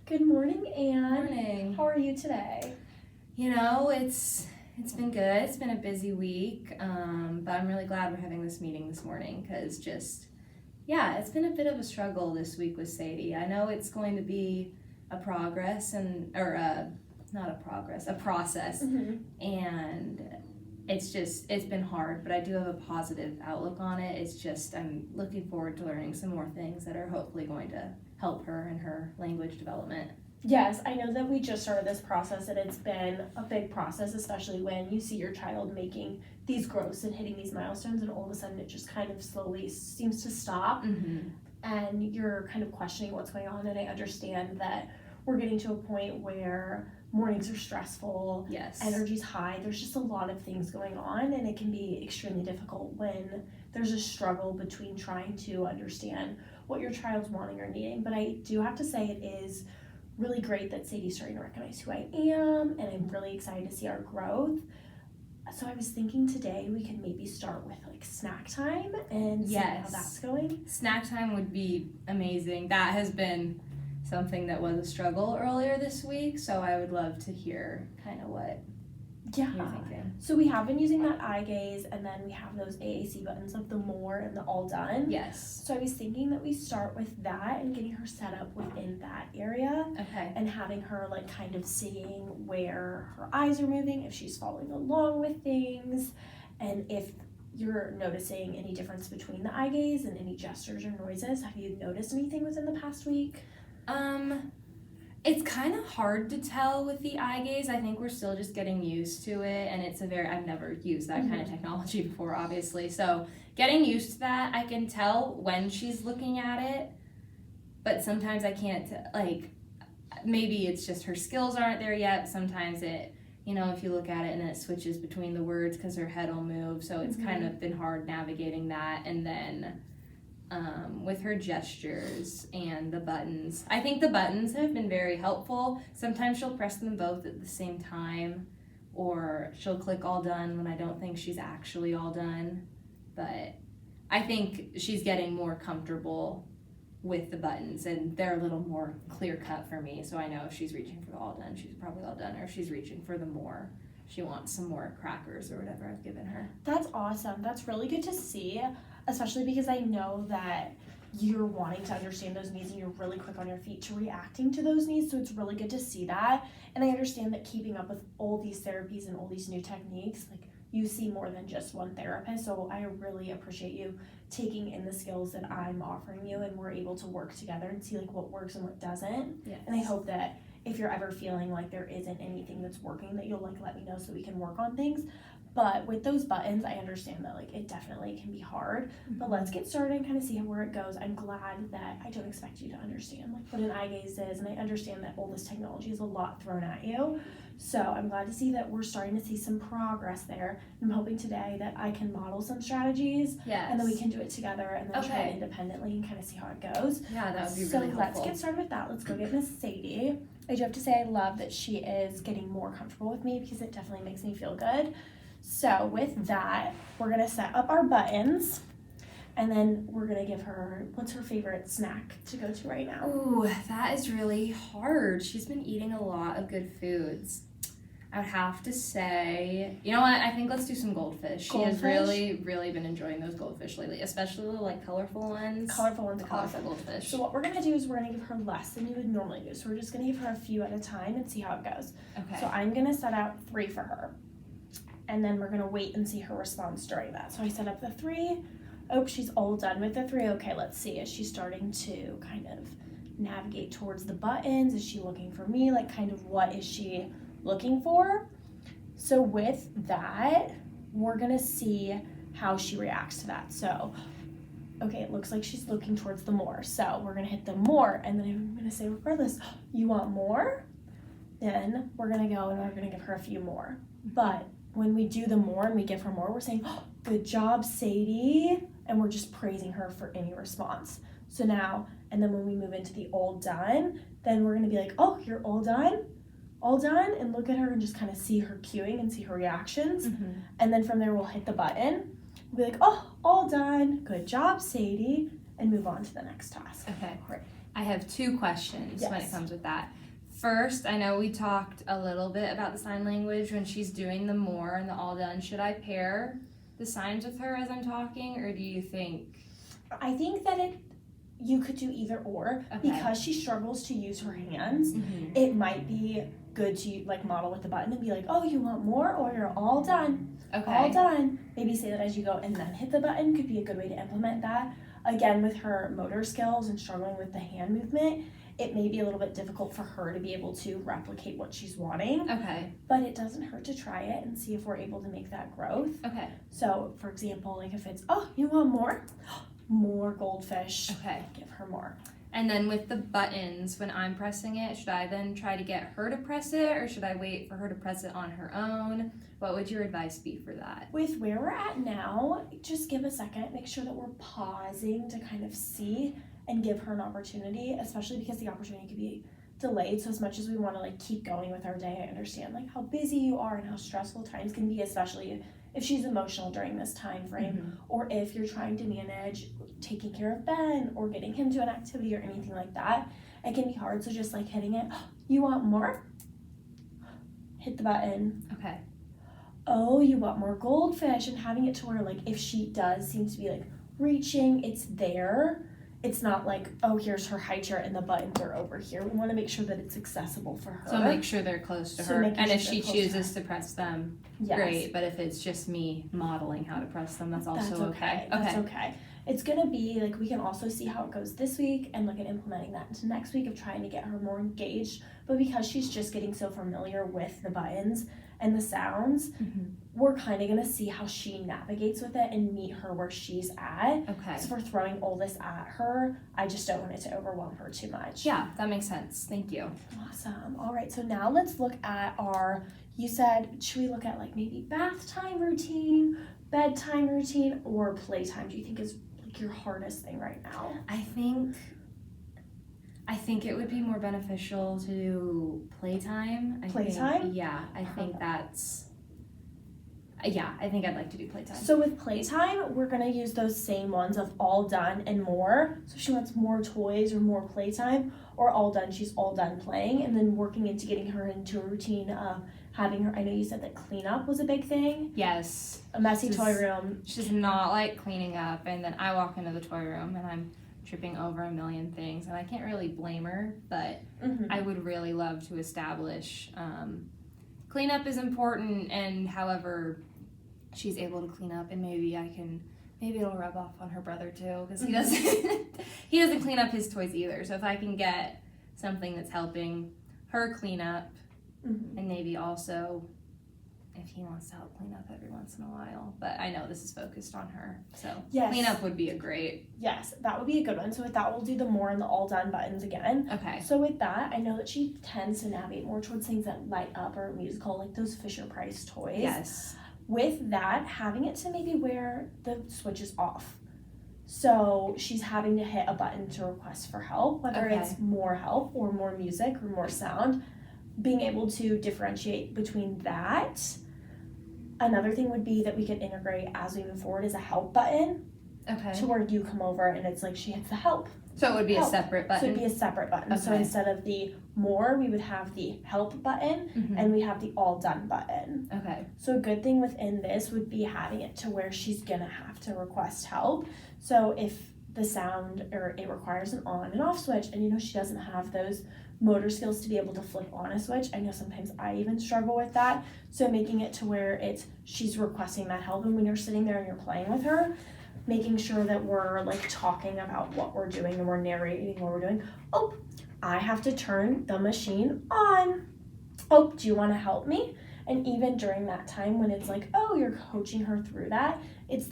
Good morning, Anne. Morning. How are you today? It's been good. It's been a busy week, but I'm really glad we're having this meeting this morning because it's been a bit of a struggle this week with Sadie. I know it's going to be a process, Mm-hmm. and it's been hard, but I do have a positive outlook on it. I'm looking forward to learning some more things that are hopefully going to help her in her language development. Yes, I know that we just started this process and it's been a big process, especially when you see your child making these growths and hitting these milestones and all of a sudden it just kind of slowly seems to stop and you're kind of questioning what's going on. And I understand that we're getting to a point where mornings are stressful, Yes. energy's high, there's just a lot of things going on and it can be extremely difficult when there's a struggle between trying to understand what your child's wanting or needing. But I do have to say it is really great that Sadie's starting to recognize who I am, and I'm really excited to see our growth. So I was thinking today we could maybe start with like snack time and see how that's going. Snack time would be amazing. That has been something that was a struggle earlier this week, so I would love to hear kind of what you're thinking. So we have been using that eye gaze, and then we have those AAC buttons of the more and the all done. Yes. So I was thinking that we start with that and getting her set up within that area. Okay. And having her like kind of seeing where her eyes are moving, if she's following along with things, and if you're noticing any difference between the eye gaze and any gestures or noises. Have you noticed anything within the past week? It's kind of hard to tell with the eye gaze. I think we're still just getting used to it, and I've never used that kind of technology before, obviously. So getting used to that, I can tell when she's looking at it, but sometimes I can't, maybe it's just her skills aren't there yet. Sometimes if you look at it and then it switches between the words because her head will move. So it's kind of been hard navigating that. And then with her gestures and the buttons. I think the buttons have been very helpful. Sometimes she'll press them both at the same time, or she'll click all done when I don't think she's actually all done. But I think she's getting more comfortable with the buttons, and they're a little more clear cut for me, so I know if she's reaching for the all done, she's probably all done, or if she's reaching for the more, she wants some more crackers or whatever I've given her. That's awesome. That's really good to see, especially because I know that you're wanting to understand those needs and you're really quick on your feet to reacting to those needs, so it's really good to see that. And I understand that keeping up with all these therapies and all these new techniques, like you see more than just one therapist, so I really appreciate you taking in the skills that I'm offering you, and we're able to work together and see like what works and what doesn't. Yes. And I hope that if you're ever feeling like there isn't anything that's working, that you'll like let me know so we can work on things. But with those buttons, I understand that like it definitely can be hard, but let's get started and kind of see where it goes. I'm glad that I don't expect you to understand like what an eye gaze is, and I understand that all this technology is a lot thrown at you. So I'm glad to see that we're starting to see some progress there. I'm hoping today that I can model some strategies, and then we can do it together and then try it independently and kind of see how it goes. Yeah, that would be so really helpful. So let's get started with that. Let's go get Miss Sadie. I do have to say I love that she is getting more comfortable with me because it definitely makes me feel good. So with that, we're going to set up our buttons, and then we're going to give her, what's her favorite snack to go to right now? Ooh, that is really hard. She's been eating a lot of good foods. I would have to say, you know what, I think let's do some goldfish. She has really, really been enjoying those goldfish lately, especially the like colorful ones. Colorful ones, colorful goldfish. So what we're going to do is we're going to give her less than you would normally do. So we're just going to give her a few at a time and see how it goes. Okay. So I'm going to set out 3 for her. And then we're going to wait and see her response during that. So I set up the 3. Oh, she's all done with the 3. Okay, let's see. Is she starting to kind of navigate towards the buttons? Is she looking for me? Like kind of what is she looking for? So with that, we're going to see how she reacts to that. So, okay, it looks like she's looking towards the more. So we're going to hit the more. And then I'm going to say, regardless, you want more? Then we're going to go and we're going to give her a few more. But when we do the more and we give her more, we're saying, oh, good job, Sadie. And we're just praising her for any response. So now, and then when we move into the all done, then we're going to be like, oh, you're all done? All done? And look at her and just kind of see her cueing and see her reactions. And then from there, we'll hit the button. We'll be like, oh, all done. Good job, Sadie. And move on to the next task. Okay. Great. I have 2 questions when it Yes. comes with that. First, I know we talked a little bit about the sign language when she's doing the more and the all done. Should I pair the signs with her as I'm talking, or do you think? I think that you could do either or. Okay. Because she struggles to use her hands. Mm-hmm. It might be good to like model with the button and be like, oh, you want more, or you're all done. Okay. All done. Maybe say that as you go and then hit the button could be a good way to implement that. Again, with her motor skills and struggling with the hand movement, it may be a little bit difficult for her to be able to replicate what she's wanting. Okay. But it doesn't hurt to try it and see if we're able to make that growth. Okay. So, for example, like if it's, oh, you want more? More goldfish. Okay. Give her more. And then with the buttons, when I'm pressing it, should I then try to get her to press it, or should I wait for her to press it on her own? What would your advice be for that? With where we're at now, just give a second. Make sure that we're pausing to kind of see and give her an opportunity, especially because the opportunity could be delayed. So as much as we want to like keep going with our day, I understand like how busy you are and how stressful times can be, especially if she's emotional during this time frame, Mm-hmm. or if you're trying to manage taking care of Ben or getting him to an activity or anything like that. It can be hard. So just like hitting it, you want more? Hit the button. Okay. Oh, you want more goldfish, and having it to where like if she does seem to be like reaching, it's there. It's not like, oh, here's her high chair and the buttons are over here. We want to make sure that it's accessible for her. So make sure they're close to So her. making And sure if they're she close to chooses to press them, Yes. great. But if it's just me modeling how to press them, that's also That's okay. That's okay. It's gonna be like we can also see how it goes this week and look at implementing that into next week of trying to get her more engaged. But because she's just getting so familiar with the buttons and the sounds, Mm-hmm. we're kind of gonna see how she navigates with it and meet her where she's at. Okay. So if we're throwing all this at her, I just don't want it to overwhelm her too much. Yeah, that makes sense. Thank you. Awesome. All right, so now let's look at you said, should we look at like maybe bath time routine, bedtime routine, or playtime? Do you think is like your hardest thing right now? I think it would be more beneficial to do playtime. Playtime? I think that's. I think I'd like to do playtime. So with playtime, we're gonna use those same ones of all done and more. So if she wants more toys or more playtime, or all done, she's all done playing, and then working into getting her into a routine of having her. I know you said that cleanup was a big thing. Yes. A messy toy room. She's not like cleaning up, and then I walk into the toy room and I'm tripping over a million things, and I can't really blame her, but Mm-hmm. I would really love to establish cleanup is important, and however she's able to clean up, and maybe it'll rub off on her brother too, because he doesn't clean up his toys either. So if I can get something that's helping her clean up, Mm-hmm. and maybe also if he wants to help clean up every once in a while, but I know this is focused on her, so Yes. cleanup would be a great. Yes, that would be a good one. So with that, we'll do the more and the all done buttons again. Okay. So with that, I know that she tends to navigate more towards things that light up or musical, like those Fisher Price toys. Yes. With that, having it to maybe where the switch is off. So she's having to hit a button to request for help, whether Okay. it's more help or more music or more sound. Being able to differentiate between that. Another thing would be that we could integrate as we move forward is a help button Okay. to where you come over and it's like she hits the help. So it would be a Help. separate So button. it'd be a separate button. So Okay. instead of the more, we would have the help button Mhm. and we have the all done button. Okay. So a good thing within this would be having it to where she's gonna have to request help. So if the sound or it requires an on and off switch and she doesn't have those motor skills to be able to flip on a switch. I know sometimes I even struggle with that. So making it to where she's requesting that help, and when you're sitting there and you're playing with her, making sure that we're like talking about what we're doing and we're narrating what we're doing. Oh, I have to turn the machine on. Oh, do you want to help me? And even during that time when it's like, oh, you're coaching her through that, it's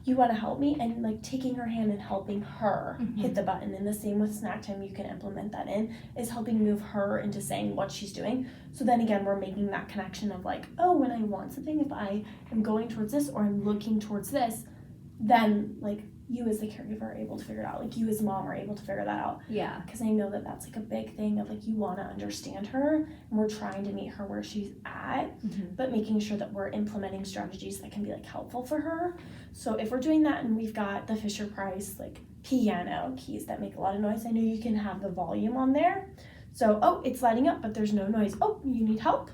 you want to help me, and like taking her hand and helping her hit the button. And the same with snack time, you can implement that is helping move her into saying what she's doing. So then again, we're making that connection of like, oh, when I want something, if I am going towards this or I'm looking towards this, then like you as the caregiver are able to figure it out. Like you as mom are able to figure that out. Yeah. Because I know that that's like a big thing of like you want to understand her and we're trying to meet her where she's at, but making sure that we're implementing strategies that can be like helpful for her. So if we're doing that and we've got the Fisher Price like piano keys that make a lot of noise. I know you can have the volume on there. So, oh, it's lighting up, but there's no noise. Oh, you need help?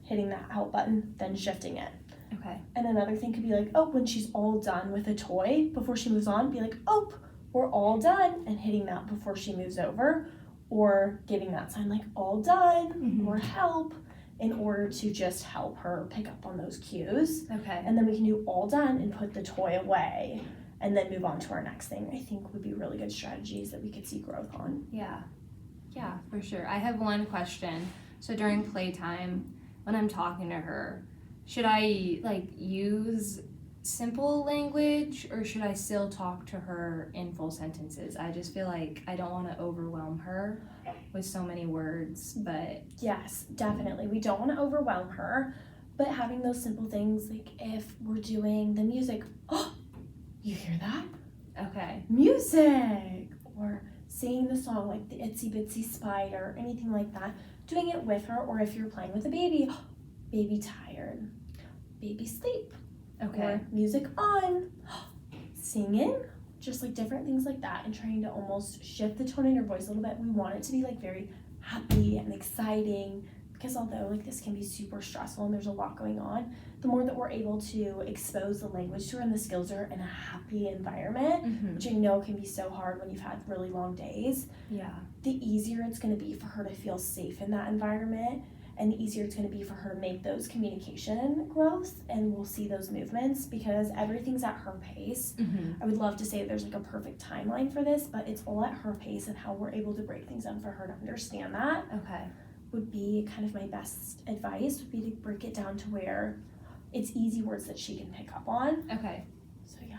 Hitting that help button, then shifting it. Okay. And another thing could be like, oh, when she's all done with a toy, before she moves on, be like, oh, we're all done, and hitting that before she moves over, or giving that sign like all done or help, in order to just help her pick up on those cues. Okay. And then we can do all done and put the toy away and then move on to our next thing. I think would be really good strategies that we could see growth on. Yeah, for sure. I have one question. So during playtime, when I'm talking to her, should I like use simple language, or should I still talk to her in full sentences? I just feel like I don't want to overwhelm her with so many words, but... Yes, definitely. We don't want to overwhelm her, but having those simple things, like if we're doing the music, oh, you hear that? Okay. Music! Or singing the song like the Itsy Bitsy Spider, anything like that. Doing it with her, or if you're playing with a baby, oh, baby tired, baby sleep. Okay. Or music on, singing, just like different things like that, and trying to almost shift the tone in your voice a little bit. We want it to be like very happy and exciting, because although like this can be super stressful and there's a lot going on, the more that we're able to expose the language to her and the skills are in a happy environment, which I know can be so hard when you've had really long days. Yeah. The easier it's going to be for her to feel safe in that environment, and the easier it's going to be for her to make those communication growths, and we'll see those movements because everything's at her pace. I would love to say there's like a perfect timeline for this, but it's all at her pace, and how we're able to break things down for her to understand that would be kind of my best advice, would be to break it down to where it's easy words that she can pick up on. Okay. So yeah.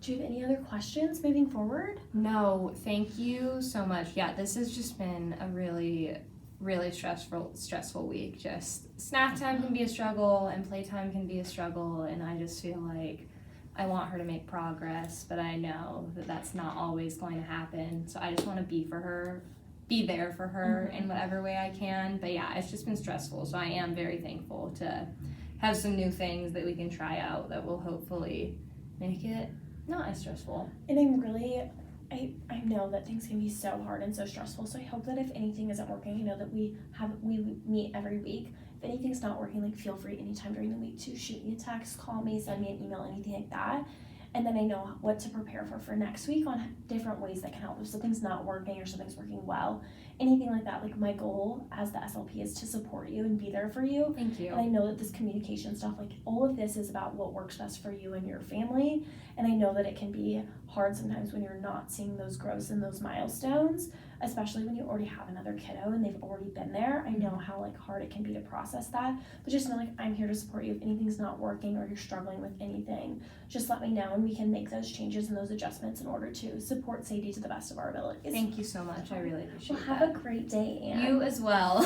Do you have any other questions moving forward? No, thank you so much. Yeah, this has just been a really stressful week. Just snack time can be a struggle and playtime can be a struggle, and I just feel like I want her to make progress, but I know that that's not always going to happen. So I just want to be there for her in whatever way I can. But yeah, it's just been stressful. So I am very thankful to have some new things that we can try out that will hopefully make it not as stressful. And I know that things can be so hard and so stressful, so I hope that if anything isn't working, I know that we meet every week. If anything's not working, like feel free anytime during the week to shoot me a text, call me, send me an email, anything like that. And then I know what to prepare for next week on different ways that can help. If something's not working or something's working well, anything like that, like my goal as the SLP is to support you and be there for you. Thank you. And I know that this communication stuff, like all of this is about what works best for you and your family. And I know that it can be hard sometimes when you're not seeing those growths and those milestones, especially when you already have another kiddo and they've already been there. I know how like hard it can be to process that, but just know like I'm here to support you. If anything's not working or you're struggling with anything, just let me know and we can make those changes and those adjustments in order to support Sadie to the best of our abilities. Thank you so much. I really appreciate Well, have a great day, Anne. You as well.